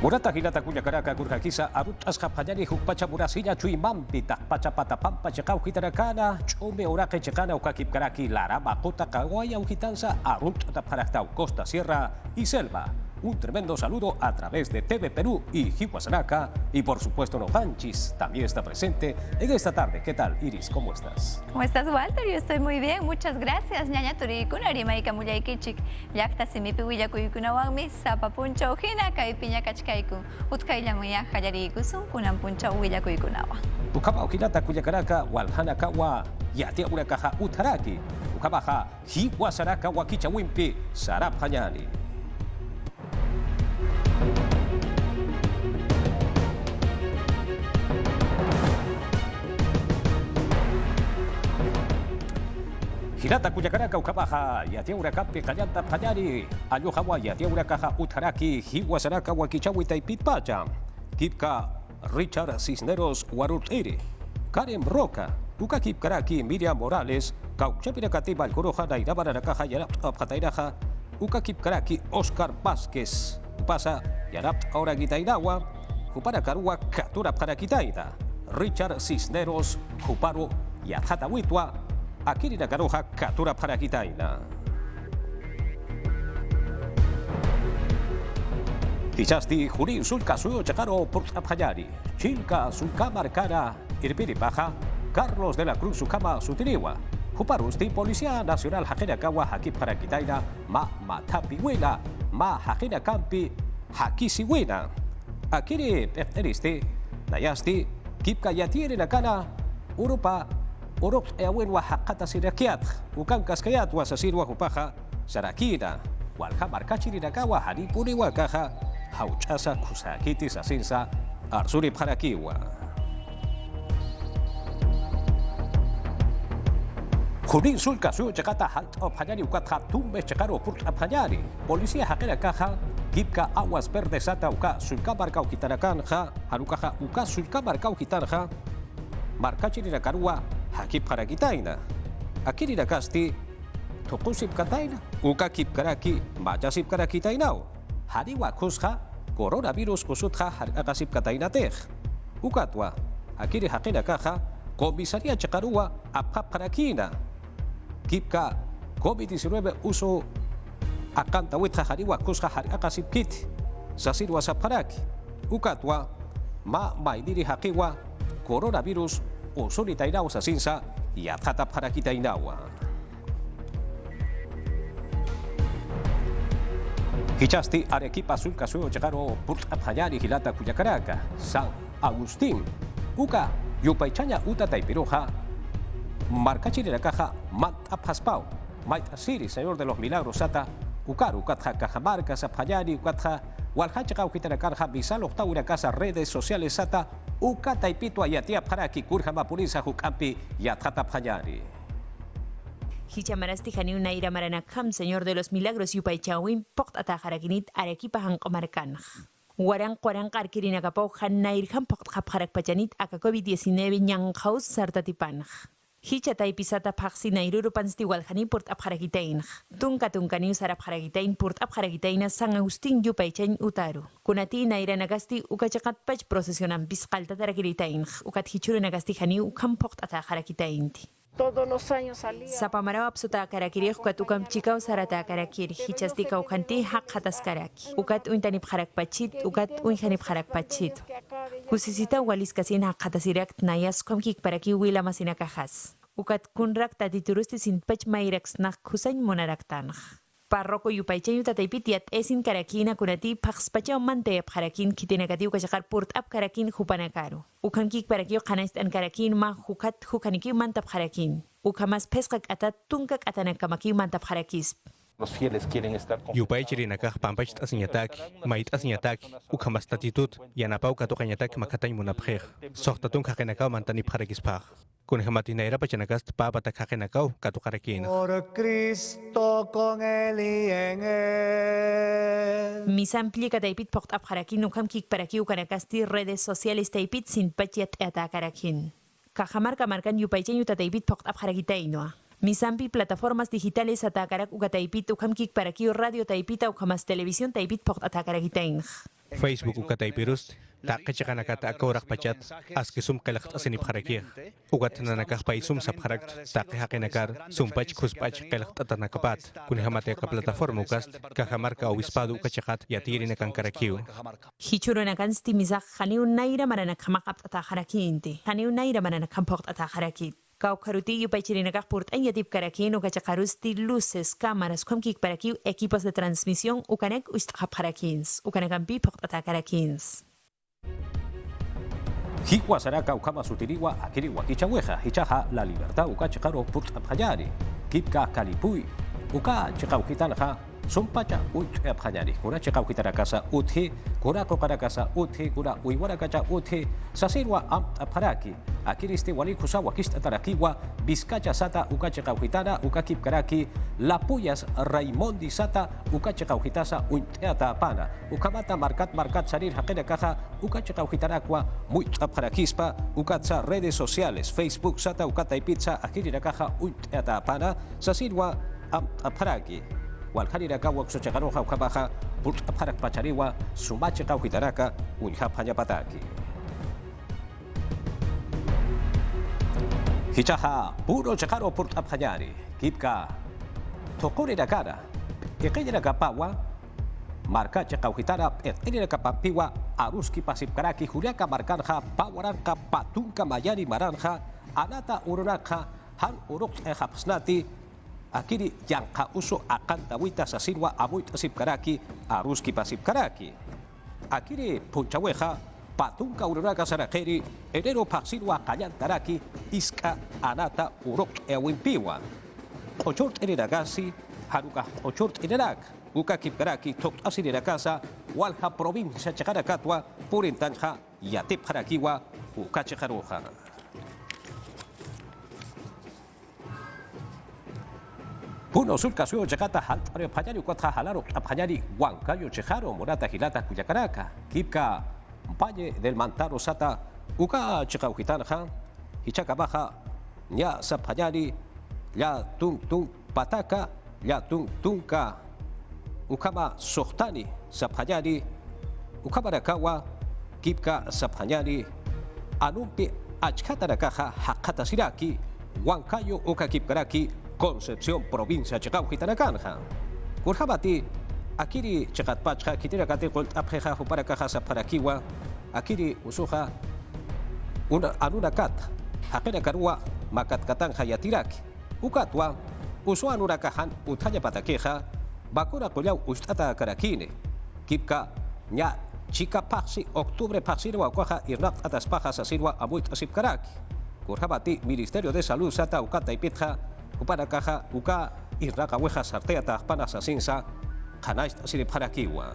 Murata hilata kuya karaka kurjakisa arut asqa phallani huk pacha murasilla chuimampi pacha patapampa chaqaw hitarakana chume uraqe chaqana ukakip karaki larama kota kawaya ujitanza arut taparaktau Costa Sierra y Selva. Un tremendo saludo a través de TV Perú y Hihuasaraca y por supuesto Nopanchis también está presente en esta tarde. ¿Qué tal, Iris? ¿Cómo estás? ¿Cómo estás, Walter? Yo estoy muy bien, muchas gracias. Ñaña turikuna rimayka mullaykichik. Llaqta simipi willakuykunawanmi sapa punchaw hina kay piña kachkayku. Utkayllamuya qallariykusun kunan punchaw willakuykunawan. Ukama ukilata kuyakaraka walhana kawa yatia urakaja utaraki. Ukamaja Hihuasaraca wakichawimpi saraphañani. Hilata kuyakaraka ukabaja yatia urakapi kallanta phallari allojawa yatia urakaja utaraki Hihuasaraca wakichawi taipitpacha kipka Richard Cisneros Warutiri Karen Roca uka kipkaraki Miriam Morales kauchapirakati balkoroja nairabararakaja yarap apjatairaja uka kipkaraki Oscar Vázquez upasa yarap oragitainawa uparakarua katura parakitaida Richard Cisneros uparo yathatawitwa Akiri Nakaroja Katura Parakitaina. Tichasti Jurín Sulka Suyo Chacaro Portapayari, Chilka Sulka Marcara Irpiri Baja, Carlos de la Cruz Sukama Sutiriwa, Juparusti Policía Nacional Hajena Kawa Hakip Parakitaina, Ma Matapihuela, Ma Hajena Campi, Hakisihuena. Akiri Pefteristi, Nayasti, Kipka Yatiere Nakana, Europa. Orop eawenwa hakata sirakiat ukan kaskayat wasasirwa hupaja sarakina walha markachiri nakawa haripuri wakaja hauchasa kusakiti sasinsa arsuri parakiwa Jurín sulka suyo chakata halt ophañari ukatja tumbe chakaro purt aphañari policía hakera kaja kipka aguas verdes ata uka sulka markau kitanakanja harukaja uka sulka markau kitanja markachiri nakarua Hakip Parakitaina. Akiri Nakasti Tokusip Kataina. Uka Kip Karaki Majasip Karakitainao. Hariwa Kusha Coronavirus Kusutha Harakasip Kataina Tej. Ukatwa Akiri Hakina Kaja Comisaría Chakarua Apap Parakina. Kipka COVID-19 uso Akanta Witha Hariwa Kusha Harakasip Kit. Sasirwa Saparaki. Ukatwa Ma Maidiri Hakiwa Coronavirus Usuri tainao sa sinsa yatata para kita inawa. Hichasti Arequipa sulka suyo chakaro purta phallari hilata kuyakaraka San Agustín uka yupaychaña uta taipiroja marcachiri caja mant aphaspau mait asiri señor de los milagros sata ukaru katja cajamarca saphallari ukatja walhacha ukitanakarja bisal octaura casa redes sociales sata uka taipito ayatia para ki kurjama purisa hukampi yatata phallari. Hichamarasti jani unaira maranakam señor de los milagros yupaychawin pokt atajarakinit Arequipa hanqomarkan. Warang qarkirina kapau hannairham pokt hapharak pachanit aka COVID-19 ñanqaus sartatipan. Hicha taipisata paxi nairuru pansti waljani port apjarakitain. Tunkani usara apjarakitain port apjarakitain San Agustín yupaychain utaru. Kunati naira nagasti ukachakat pach procesionan pisqalta tarakiritain. Ukat hichuru nagasti jani ukam port atajarakitainti. Todos los años salía. Sapamarao apsuta karakiri ukat ukam chikau sarata karakiri. Hichastika ukanti haq hatas karaki. Ukat uintani pjarak pachit, ukat uinjani pjarak pachit. Kusisita waliskasin haq hatasirak nayas komkik paraki wila masina kajas. Ukat kunrak tatiturusti sin pach mairaks nak kusañ monaraktanj. Parroko yupaychayu tataipitiat esin karakina kunati paxpachaw mante apjarakin kitinakati ukachakar purt ap karakin hupanakaru. Ukankik parakio kanastan karakin ma hukat hukaniki mantap karakin. Ukamas peskak atat tunkak atanakamaki mantap karakis. Los fieles quieren estar con Yupaychiri nakaj pampach asinyatak, mait asinyatak, ukamas tatitut, yanapau katokanyatak makatay munapjej. Sohtatun kakenakaw mantani pjarakispaj. Kun jamatinaira pachanakast papatak kakenakaw katokarakin. Por Cristo con él y en él. Misampli kataipit pokt apjarakin ukam kik paraki ukanakasti redes sociales taipit sin pachiat atakarakin. Kajamarka markan yupaychayu tataipit pokt apjarakitainoa. Misampi plataformas digitales atakarak ukataipit ukamkik parakio radio taipita ukamas televisión taipit pokt atakarakitainj. Facebook ukatay pirus taqecha nakata akawrak pachat askisum qalaqt asini bharakih ugat nanakah paisum sabharak taqi hakinakar sumpach khuspach qalaqt atanakapat kunhamate ka plataforma ukast kahamarka obispado ukachaqat yatiri nakan karakiu Hichuruna kan stimizak khani unaira marana khamaqat ata kharakinti khani unaira marana khampoqt ata kharakit Kau karuti yu pachirina purt en yatip karakin ukacha karusti luces, cámaras, kwamkik parakiu, equipos de transmisión, ukanek ustahap karakins, ukanekan pipokt ata karakins. Hiwa saraka ukama sutiriwa akiriwa kichaweja hichaja la libertad ukachikaro purt abhayari kipka kalipui uka chikaukitanha sumpacha ut abhayari kuna chikaukitanakasa uthi kuna kokarakasa uthi kuna uiwarakacha uthi sasirwa abharaki akiristi wali kusawa kistatarakiwa bizkacha sata ukachikaukitana ukakipkaraki lapuyas raimondi sata ukachikaukitasa unteata pana ukamata markat sarir hakena kaja ukachikaukitarakwa muy abharakispa ukatsa redes sociales Facebook sata ukata pizza akirira kaja unteata pana sasirwa abharaki walkanira kawa kusochagaroja ukabaja put abharak pachariwa sumachikaukitaraka unjapanyapataki Hichaha puro chakaro purt abhayari kipka tokori na cara ikenya kapawa marka chakauhitara ikenya kapampiwa aruski pasipkaraki juliaka markanja pawaranka patunka mayari maranja anata ururanja han uruk hapsnati akiri yanka uso akanta wita sasirwa amuit asipkaraki aruski pasipkaraki akiri punchaweja patunka ururaka sarakeri enero paksirwa kayantaraki iska anata urok ewimpiwa ochort eniragasi haruka ochort enerak uka kipkaraki tok asirinakasa walha provincia chakarakatwa purintanja yatip harakiwa uka chakaroja Puno sulka suyo chakata haltare panyari ukatha halaro apanyari wankayo chejaro morata hilata kuyakaraka kipka Mpaye del Mantaro Sata, Uka Chikauhitanja, Hichakabaja, Ya Sapayari, Ya Tung Pataka, Ya Tunka, Ukama Sohtani, Sapayari, Ukabarakawa, Kipka Sapayari, Anumpi Achkatarakaja, Hakata Siraki, Huancayo Uka Kipkaraki, Concepción Provincia Chikauhitanakanja. Kurjabati, Akiri chakatpacha kitira kate kol apheja para caja para kiwa akiri usuja una anuna kat hakena karua makat katanja yatiraki ukatwa usu anura kahan utanya patakeja bakura kolau ustata karakine kipka nya chika paxi octubre paxirwa kwaja irnaq atas pajas asirwa amuit asipkaraki kurjabati Ministerio de Salud sata ukata ipitja para caja uka irnaqa weja sarteata panas asinsa Kanash asiri parakiwa.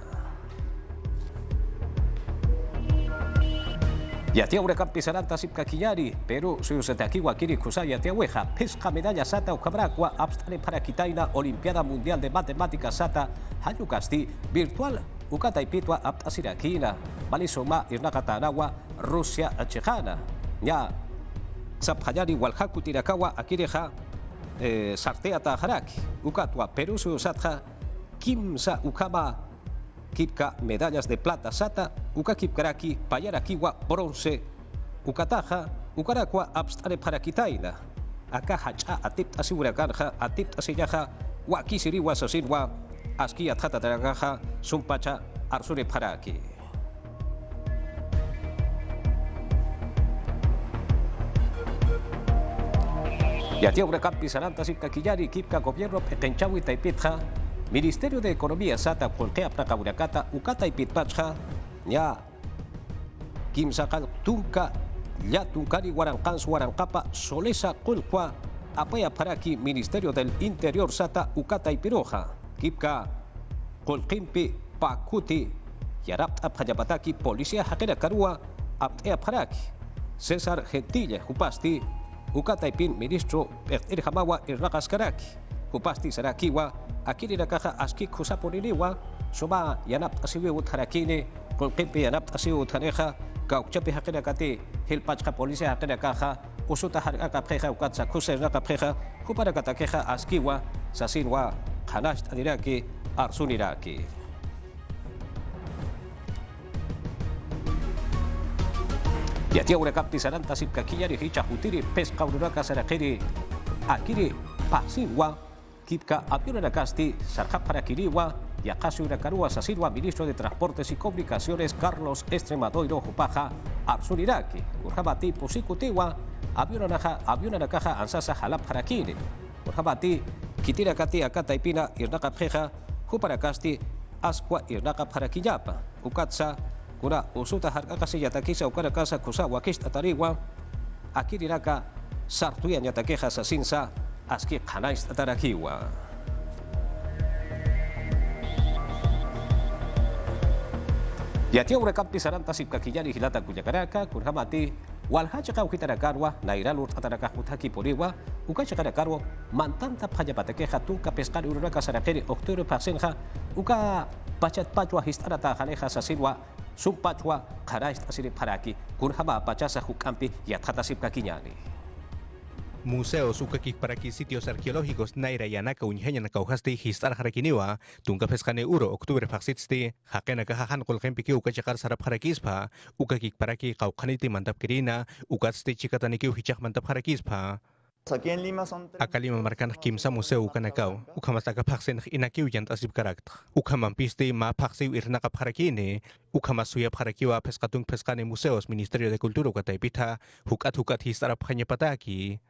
Yatia ura campisaranta sipka kinyari, pero suyo setakiwa kiri kusaya yatia weja, pesca medalla sata ukabrakwa, abstane para kitaina, Olimpiada Mundial de Matemáticas sata, hayukasti, virtual ukata ipitwa abtasirakina, balisoma irnakatanawa, Rusia chejana, nya sapjayari walhaku tirakawa akireja, sarteata haraki, ukatwa, pero suyo satja, Kimsa ukama kipka medallas de plata sata uka kipkaraki payarakiwa bronce ukataja ukarakwa abstare para kitaina aka hacha atip asigurakanja atip asiyaja wa kisiriwa sasirwa aski atjata tarakaja sumpacha arsure paraki Yatia urakampi sananta sipka kiyari kipka gobierno petenchawi taipitja Ministerio de Economía sata polkea prakaburakata ukata ipitpacha nya kimsakal tunka ya tunkari warankans warankapa solesa kulkwa apaya paraki Ministerio del Interior sata ukata ipiroja kipka kulkimpi pakuti yarap apayapataki policía hakera karua apaya paraki César Gentile upasti ukata ipin ministro irhamawa irrakaskaraki upasti sarakiwa akiri nakaja askik kusaponiniwa soma yanap asiwi utharakine kolkimpi yanap asiwi uthaneja kaukchapi hakena kati hilpachka polisia hakena kaja usuta haraka preja ukatsa kusa naka preja kupara katakeja askiwa sasinwa khanash adiraki arsuniraki Yatia urakap pisaran tasip kakiyari hicha hutiri pesca ururaka sarakiri akiri pasiwa kipka avionanakasti sarjap para kiriwa Yakasu Urakarua Sasirwa, ministro de Transportes y Comunicaciones, Carlos Extremadoiro Jupaja, Arsun Iraki, Urjabati Pusikutiwa, avionanakaja ansasa halap harakini, Urjabati Kitirakati Akata Ipina, Irnakapjeja, Juparakasti, Asqua Irnakap Harakiyapa, Ukatsa, Kura Usuta Harkakasi Yatakisa, Ukarakasa Kusawa Kistatariwa, Akiriraka, Sartuya Yatakeja Sasinsa, Aski Hanais Tatarakiwa. Yatia urakap pisaran tasip kakiyari hilata kuyakaraka kurhamati walhacha ukitarakarwa nairalur ataraka hutaki poriwa ukachakarakarwa mantanta phayapatekeja tunka pescar ururaka sarakeri octubre pasenja uka pachat pachwa histarata haneja sasirwa sumpachwa kharais asiri paraki kurhama pachasa hukampi yathatasip kakiñani. Museos ukakik paraki sitios arqueológicos naira yanaka unhenya nakauhasti histar harakiniwa tunka pescane uro octubre faxitsti hakena kahahan kolkempiki ukachakar sarap harakispa ukakik paraki qaukhaniti mantap kirina ukatsti chikataniki hichak mantap harakispa. Aquí en Lima son Akalima markan kimsa museo ukanakaw ukamastaka paksen inakiw yant asib karakt ukamampisti ma paksiw irnakap harakini ukamasuyap harakiwa pescatung pescane museos Ministerio de Cultura ukataipita hukat histarap hanyapataki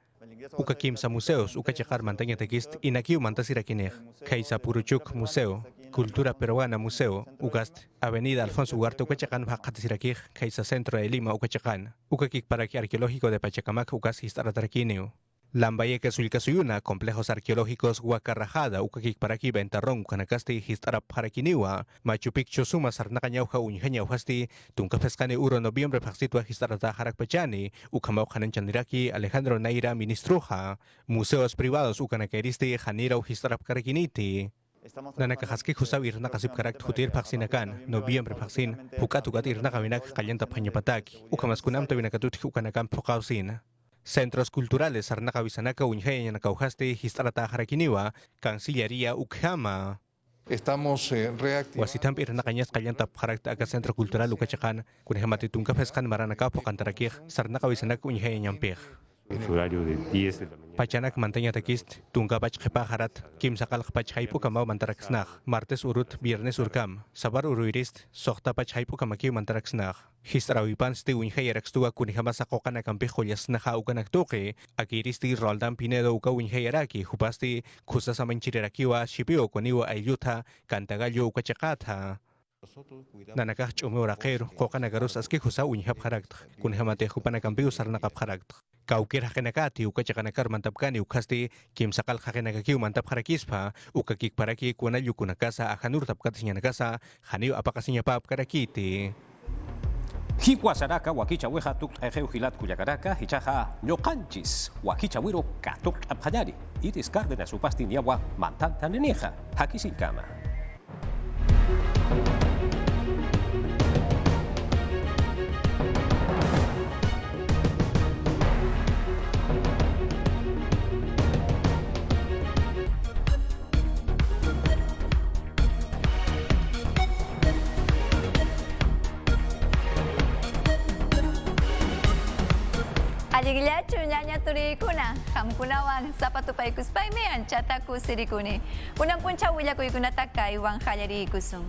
Ukakim sa museos, ukachakar mantanya tekist, inakiu mantasirakinej, Kaisa Puruchuk Museo, Cultura Peruana Museo, Ugast, Avenida Alfonso Ugarte, ukachakan Hakatisirakij, Kaisa Centro de Lima, ukachakan, Ukakik Parque Arqueológico de Pachacamac, Ugas Histaratarquinio. Lambayeque Sulcasuyuna, Complejos Arqueológicos Huacarrajada, Ukakik Paraki Ventarrón, Kanakasti Histarap Harakiniwa, Machu Picchu Suma Sarnakanyauja Unjeñaujasti, Tunkapescane Uro Noviembre Paxitwa Histarata Harakpachani, Ukamaujanan Chandiraki, Alejandro Naira Ministruja, Museos Privados Ukanakeristi, Janira Histarap Karakiniti. Nanakahaski Husavir Nakasip Karak Hutir Paxinakan, Noviembre Paxin, Hukatugatir Nakavinak Kayanta Pañapataki, Ukamaskunam Tavinakatut Hukanakam Pokausin. Centros culturales Sarnakavisanaka Unjeña Nakauhaste Histarata Harakiniwa, Cancillería Ukhama. Estamos reactivando. Wasitampi Irnakañas Kayanta Harakta Aka Centro Cultural Ukachakan, Kunjamati Tunka Pescan Maranaka Pokantarakij, Sarnakavisanaka Unjeña Pej. Horario de 10 de la mañana. Pachanak mantanya tekist, Tunka Pach Harat, Kim Sakal Pach Haipu Kamau Mantaraksnach, Martes Urut, Viernes Urkam, Sabar Uruirist, Sohta Pach Haipu Kamaki Mantaraksnach. Histrawipan sti Unjayarakstua Kunjamasa Kokana Kampijo Yasnaha Ukanaktoke, Akiristi Roldan Pinedo Uka Unjayaraki, Hupasti, Kusasa Manchirakiwa, Shipio Koniwa Ayuta, Cantagallo Ukachakata. Nanakach Umuraker, Kokanagarus Aski Husa Unjab Harakt, Kunjamate Hupanakampiu Sarnakap Harakt. Kaukir hakenakati ukachakanakar mantapkani ukasti kim sakal hakenakakiu mantap harakispa ukakik paraki kuanayu kunakasa ahanur tapkatisnya nakasa haniu apakasinya pap karakiti. Hikwasaraka wakicha weja tuk ejeu hilat kuyakaraka hichaja ñoqanchis wakicha wiro katuk apjayari iris Cárdenas upasti niawa mantanta neneja hakisinkama. Aliglachu nyanya turikuna, hamkunawang sapatupay kuspay mean chataku sirikuni. Unang puncha wila kuikunataka iwang hayari kusung.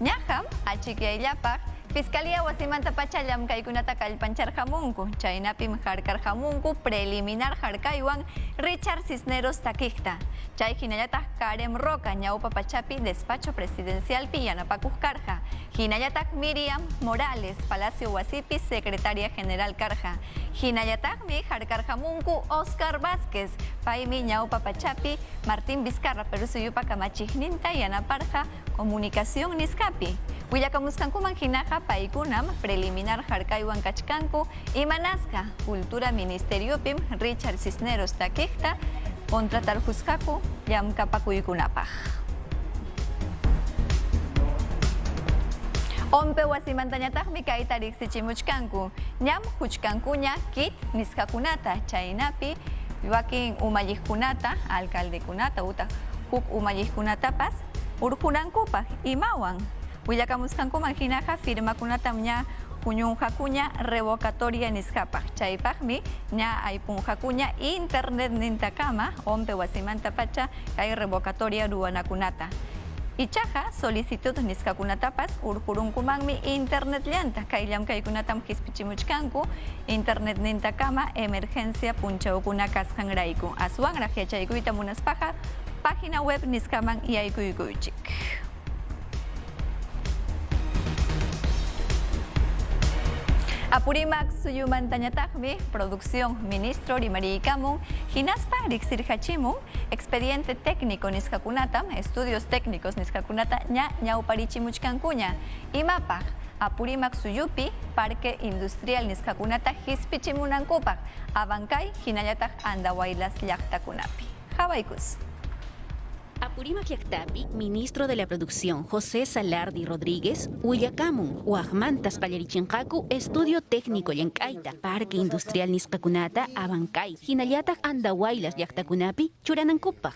Nyaham, achiki ilapak, Fiscalía Wasimanta Pachalam Kaikunataka el Panchar Jamunku, Chainapim Harkar Jamunku, preliminar Harkaiwan, Richard Cisneros Taquista, Chay Hinayata Karem Roca, Ñaupa Pachapi, Despacho Presidencial Pillanapacus Carja, Hinayatak Miriam Morales, Palacio Huasipi, Secretaria General Carja, Hinayatak Mi Harkar Jamunku, Oscar Vázquez, Paimi Ñaupa Pachapi, Martín Vizcarra, Perusuyupa Camachigninta, Yanaparja, Comunicación Niscapi. Huillakamuscanku Manjinaja, Paikunam, preliminar Jarcayuan Cachcancu y Manasca, Cultura Ministerio Pim, Richard Cisneros Taquista, contra Tarjuscacu, Yamcapacuycunapaj. Ompe Wasimantañataj Mikaitarik Sichimuchcancu, Ñam Huchcancuña, Kit, Niscacunata, Chainapi, Joaquín Umayijcunata, Alcalde Cunata, Uta, Huk Umayijcunata Paz, Urjunancupa y Mauan. Willakamuskankuman hinaqa firmakunatam ña huñunqakuña revocatoria nisqapaq. Chaypaqmi ña aypunqakuña internet nintakama ompe wasimanta pacha kay revocatoria ruwanakunata. Ichaqa solicitud nisqakunatapas urqurunkumanmi internet llanta kayllam kaykunatam hispichimuchkanku internet nintakama emergencia punchawkuna kasqanrayku. Aswanraq yachaykuyta munaspaqa página web nisqaman yaykuykunchik. Apurimac suyumantañataqmi producción ministro rimariykamun hinaspa riqsirhachimun expediente técnico nisqakunatam estudios técnicos nisqakunata ña ñawparichimuchkankuña imapaq Apurimac suyupi parque industrial nisqakunata hispichimunankupaq Abancay hinallataq Andahuaylas llaqtakunapi. Hawaykus. Apurimac llaqtapi, ministro de la producción José Salardi Rodríguez, Uyakamun, Huajmantas Pallarichinqaku, estudio técnico llank'ayta, parque industrial nisqakunata, Abancay, hinallataq Andahuaylas llaqtakunapi, churanankupaq.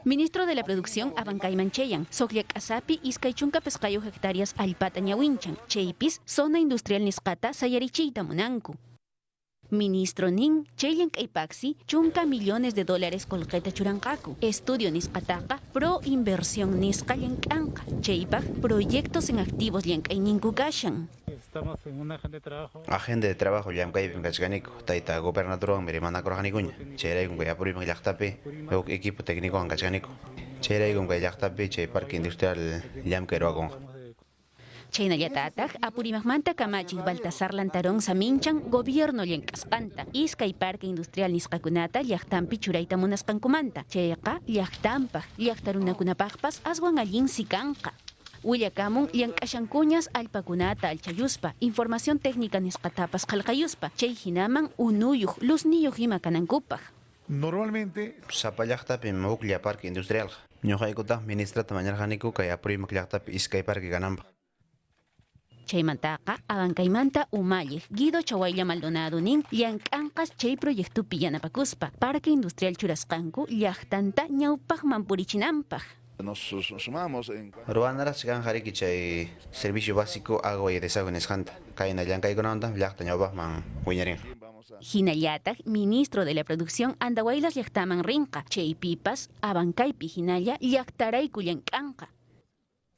Ministro de la producción Abancay Mancheyan, Sogliakasapi, Iskay chunka pescayo hectáreas alpata ñawinchan, chaypis, zona industrial nisqata sayarichiyta munanku. Ministro nin, Cheyan Kaipaxi, chunka millones de dólares colqueta churanqaku. Estudio nisqataqa, pro inversión nisqa llank'anqa. Chaypaq, proyectos en activos llank'ayninku kashan. Estamos en una agenda de trabajo. Agenda de trabajo llank'aypim kachkaniku. Tayta gobernadorwan mirimanakurajanikuña. Chayraykum kay Apurimac llaqtapi, huk equipo técnicowan kachkaniku. Chayraykum kay llaqtapi chay parque industrial llamk'ay ruwakunqa. Chaynallataq, Apurimaqmanta kamachik Baltasar Lantarón Saminchan, gobierno llank'asqanta. Iskay parque industrial nisqakunata llaqtanpi churayta munasqankumanta. Chayqa llaqtanpaq, llaqtarunakunapaqpas aswan allin sikanqa. Willakamun llank'ashankuñas alpakunata alchayuspa, información técnica nisqatapas qallqayuspa. Chay hinaman unuyuq, luzniyuq ima kanankupaq. Normalmente Sapa llaqtapi huklla parque industrial. Ñuqaykutaq ministrata mañarqaniku kay Apurimac llaqtapi iskay parque gananpaq. Chaymantaqa, Abancaymanta umalliq, Guido Chawaylla Maldonado nin, llank'anqas chay proyectupi yanapakuspa, parque industrial churasqanku, llaqtanta ñawpaqman purichinanpaq. nos sumamos en Ruanaras ganjariki chay servicio básico agua y desagüe nisqanta. Kayna llank'aykunamanta llaqta ñawpaqman wiñarin. Hinallataq, ministro de la producción Andahuaylas llaqtaman rinqa, chaypipas, Abancaypi hinalla llaqtarayku llank'anqa.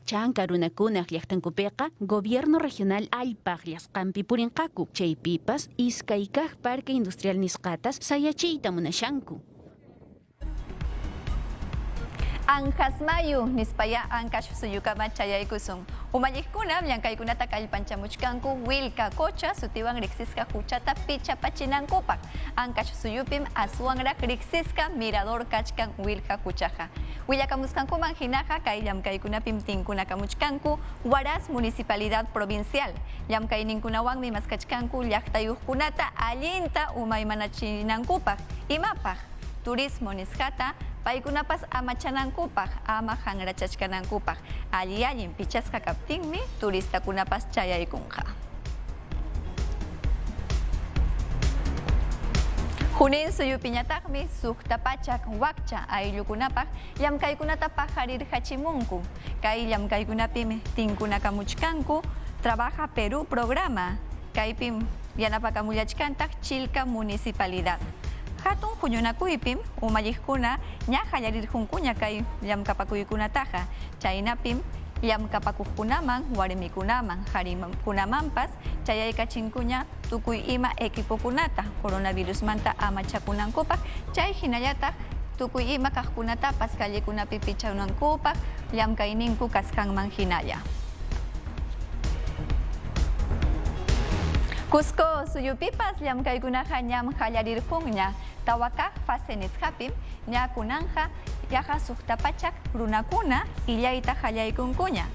Chanka runakunaq llaqtankupiqa, gobierno regional alpaq llasqanpi purinqaku. Chaypipas, iskaykaq parque industrial nisqatas sayachiyta munashanku. Anjasmayu nispaya ankash suyukama chayaykusun. Umalliqkuna llankaykunata kallpanchamuchkanku Wilka Cocha sutiwan riqsisqa huchata pichapachinankupaq. Ankash suyupim aswanraq riqsisqa mirador kachkan Wilka Huchaqa. Willakamuskankuman hinaqa kay llamkaykunapim tinkunakamuchkanku Huaraz Municipalidad Provincial. Llamkayninkunawanmi maskachkanku llaqtayuqkunata allinta umaymanachinankupaq. Imapaq turismo nisqata paykunapas amachanankupaq, ama hanrachachkanankupaq. Allin pichasqa kaptinmi turistakunapas chayaykunqa. Junin suyupiñataqmi suqtapachak wakcha ayllukunapaq llamkaykunata pajarirhachimunku. Kay llamkaykunapim tinkunakamuchkanku Trabaja Perú programa. Kaypim yanapakamullachkantaq Chilca Municipalidad. Hatun huñunakuypim umalliqkuna ña hallarirqunkuña kay llamkapakuykunataqa. Chaynapim llamkapakuqkunaman, warmikunaman, harimakunamanpas chayaykachinkuña tukuy ima equipokunata coronavirusmanta amachakunankupaq. Chay hinallataq tukuy ima kaqkunatapas kallekunapi pichanankupaq llamkayninku kasqanman hinalla. Cusco suyupipas llamkaykunaqa ñam hallarirqunña tawakaq fase nisqapim ña kunanja yaqa suqtapachak runakuna illayta hallaykunkuña.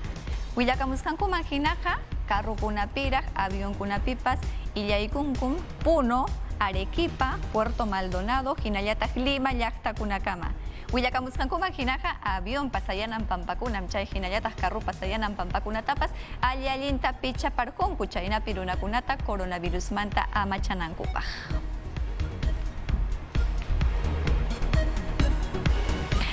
Willakamusqankuman hinaqa carrukunapiraq avionkunapipas illaykunkun Puno, Arequipa, Puerto Maldonado, hinallataq Lima llaqtakunakama. Willakamusqankuman hinaqa avión pasayanan pampakunam chay hinallataq carru pasayanan pampakunatapas allinta pichaparqunku chaynapi runakunata coronavirusmanta amachanankupaq.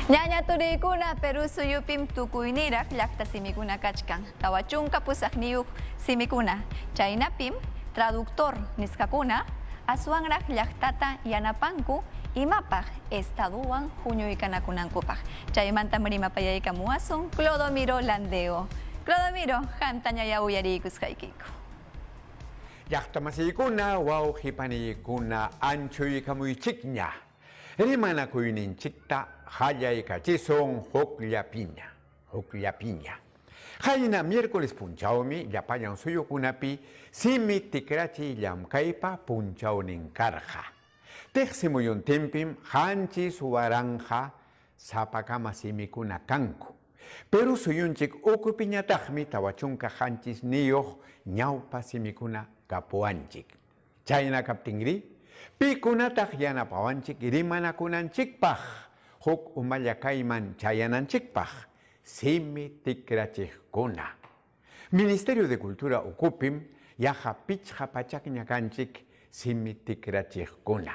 Ñaña turikuna Perú suyupim tukuyniraq llaqta simikuna kachkan. Tawachunka pusaqniyuq simikuna. Chaynapim traductor niskakuna aswanraq llaqtata yanapanku imapaq estaduwan huñuykanakunankupaq. Chaymanta rimapayaykamuwasun Clodomiro Landeo. Clodomiro, qamtañaya uyariykusqaykiku. Llaqtamasiykunqa wawqipaniykunqa anchuykhamuychikña. Rimanakuyninchikta hallaykachiswan hukllapiña. Hayna miércoles punchawmi llapañan suyukunapi simi tikrachi llamkaypa punchawnin karqa. Tiqsimuyuntinpim hanchis waranja sapakama simikuna kanku. Pero suyunchik ukupiñataqmi tawachunka hanchis niyuq ñawpa simikuna kapuanchik. Chayna kaptingri pikunataq yanapawanchik rimanakunanchikpaq huk umallakayman chayananchikpaq simi tikrachikuna. Ministerio de Cultura ukupim yaha pichqa pachakña kanchik simi tikrachikuna.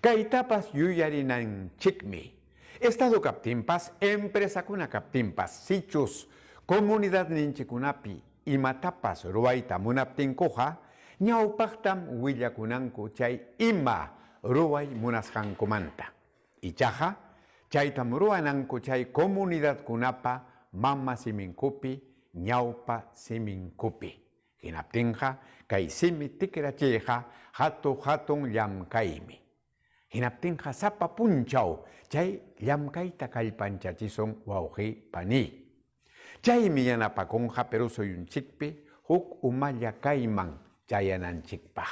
Kaytapas yuyarinanchikmi. Estado kaptimpas, empresakuna kaptimpas, sichus, comunidad ninchikunapi imatapas ruwayta munaptinkuqa ñawpaqtam willakunanku chay ima ruway munasqankumanta. Ichaqa chaytam ruwananku chay comunidad kunapa mama siminkupi ñawpa siminkupi. Hinaptinqa kay simi tikrachiyqa hatun llamkaymi. Hinaptinqa sapa punchaw chay llamkayta kallpanchachison wawqipani. Chaymi yanapakunqa Perú suyunchikpi huk umallakayman chayananchikpaq.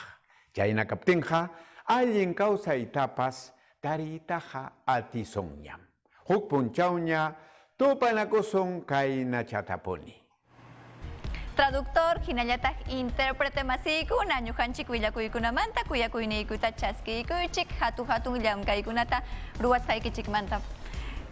Chayna kaptinqa allin kawsaytapas tariytaqa atisonñam. Huk punchawña tupanakusun kayna chatapuni. Traductor, hinallataq intérprete masiykuna ñuqanchik willakuykunamanta kuyakuyniykuta chaskiykuchik hatun llamkaykunata ruwasqaykichikmanta.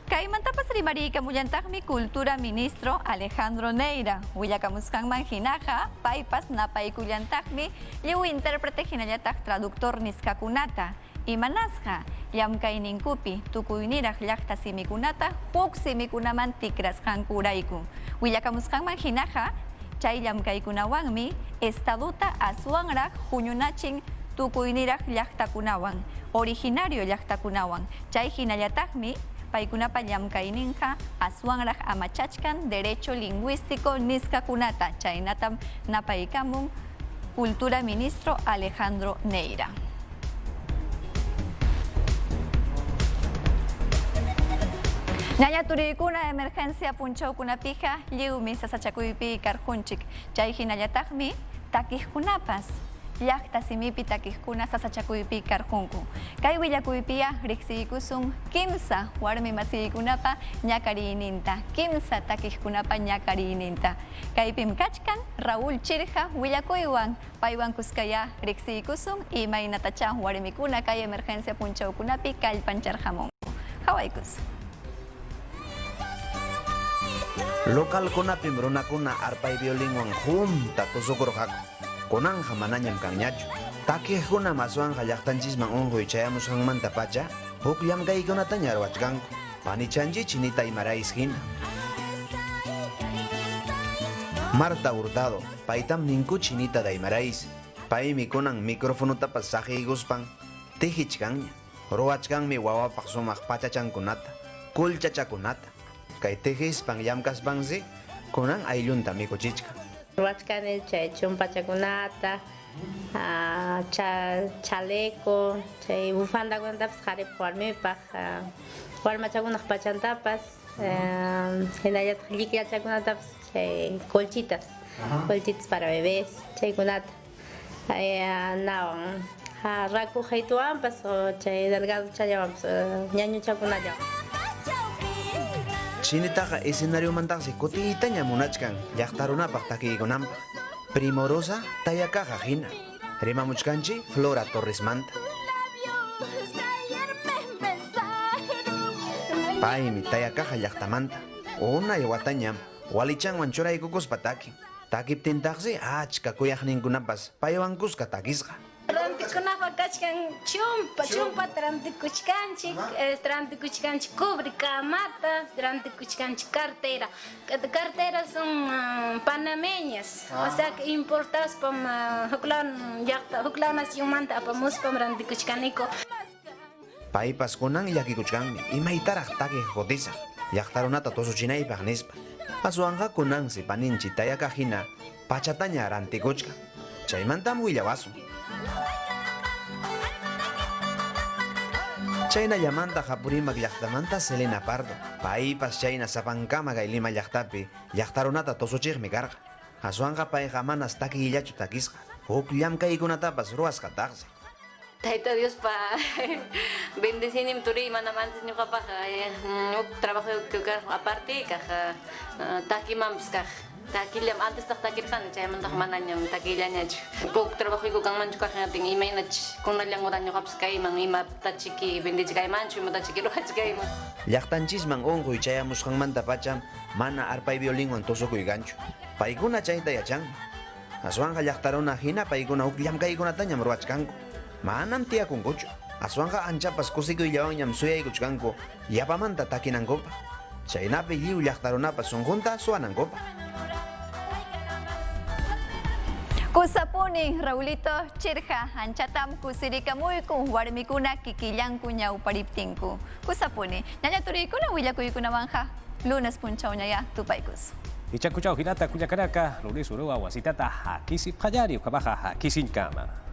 Kaymantapas rimariykamullantaqmi Cultura Ministro Alejandro Neira. Willakamusqanman hinaqa paypas napaykullantaqmi lliw intérprete hinallataq traductor niskakunata. Imanasqa llamkayninkupi tukuyniraq llaqta simikunata huk simikunaman tikrasqankurayku. Willakamusqanman hinaqa chay llamkaykunawanmi estaduta aswanraq huñunachin tukuyniraq llaqtakunawan, originario llaqtakunawan. Chay hinallataqmi paykunapa llamkayninqa aswanraq amachachkan derecho lingüístico niskakunata. Chaynatam napaykamun Cultura Ministro Alejandro Neira. Ñaña turikuna emergencia punchawkunapiqa lliwmi sasachakuypi karqunchik. Chay hinallataqmi takijkunapas llaqta simipi takijkuna sasachakuypi karqunku. Kay willakuypiqa riqsiykusun kimsa warmi masiykunapa ñakariyninta, kimsa takijkunapa ñakariyninta. Kaypim kachkan Raúl Chirja willakuywan paywan kuskaya riqsiykusun imaynatacha warmikuna kay emergencia punchawkunapi kallpancharhamunku. Hawaykus. Local kunapim runakuna arpay violinwan junta tusukurqaku. Kunanja manañam kanñachu. Takijkuna maswanja llaqtanchisman unquy chayamusqanmanta pacha huk llamkaykunata ñarwachkanku. Panichanchi chinita Imarays hina. Marta Hurtado, paytam ninku chinita da Imarays. Paymi kunan microfonotapas saqiyguspan tijichkanña. Ruwachkanmi wawapaq sumaq pachachankunata, kulchachakunata. Kay tijispan llamkaspansi kunan ayllunta mikuchichka. Ruwachkani chay chumpachakunata, chaleco, chay bufandakunatapas qharipa warmipaq, warmachakunaq pachantapas, hinallataq llikllachakunatapas chay colchitas para bebés, chaykunata. Nawan raku haytuwanpas chay delgado challawanpas ñañuchakunallawan. Chinitaqa escenario mantaqsi kutiytaña munachkan llaqtarunapaq takiykunanpaq. Primorosa tayakaqa hina. Rimamuchkanchi Flora Torres manta. Paymi tayakaqa llaqtamanta. Unay watañam walichanwan churaykukuspa takin. Takiptintaqsi achka kuyaqninkunapas paywan kusqa takisqa. Kunapa kachkan chumpa trantikuchkanchik cubre camata, trantikuchkanchik cartera. Carteras son panameñas, o sea que importadas para Juclán nación manta para muspam rantikuchkaniko. Paipas kunan llakikuchkanmi, imaytaraq taki jodisaq, llaqtarunata tosuchinaypaq nispa. Aswanqa kunansi paninchi tayaka hina, pachataña rantikuchkan. Chaymantam willawasun. Chayna llamanta Hapurimac llaqtamanta Selena Pardo. Paipas chayna Sapancama Lima llaqtapi, llaqtarunata tosuchiqmi karqa. Aswanqa payqa manas taki illachu takisqa. Huk llamkaykunatapas ruwasqa taqsi. Taita Dios pa bendecinim turi manamantis ñuqapaq trabajo aparte kaja takimams kaj takillam antes takirqan chaymantaq manañam takillañachu kuk trabajo kanmanchu kajatin imaynach kunallan uran ñuqapas kayman imatachiki bendechikaymanchu imatachiki ruwachikayman llaqtanchisman unquy chayamusqanmanta pacham mana arpay violinwan tusukuykanchu paykuna chayta yachanmi aswanqa llaqtaruna hina paykuna huk llamkaykunatañam ruwachkanku manam tiyakunkuchu aswanqa anchapas kusikuyllawanñam suyaykuchkanku yapamanta takinankupa chaynapi lliw llaqtarunapas sunqunta suwanankupa. Kusapuni Raulito Chirja anchatam kusirikamuyku warmikuna kikillanku ñawpariptinku. Kusapuni ñaña turiykuna willakuykunamanja lunes punchaw ñaya tupaykus. Ichakuchaw hinata kuyakaraka lunes uruwa wasitata hakisip qallari ukabaja hakisin kama.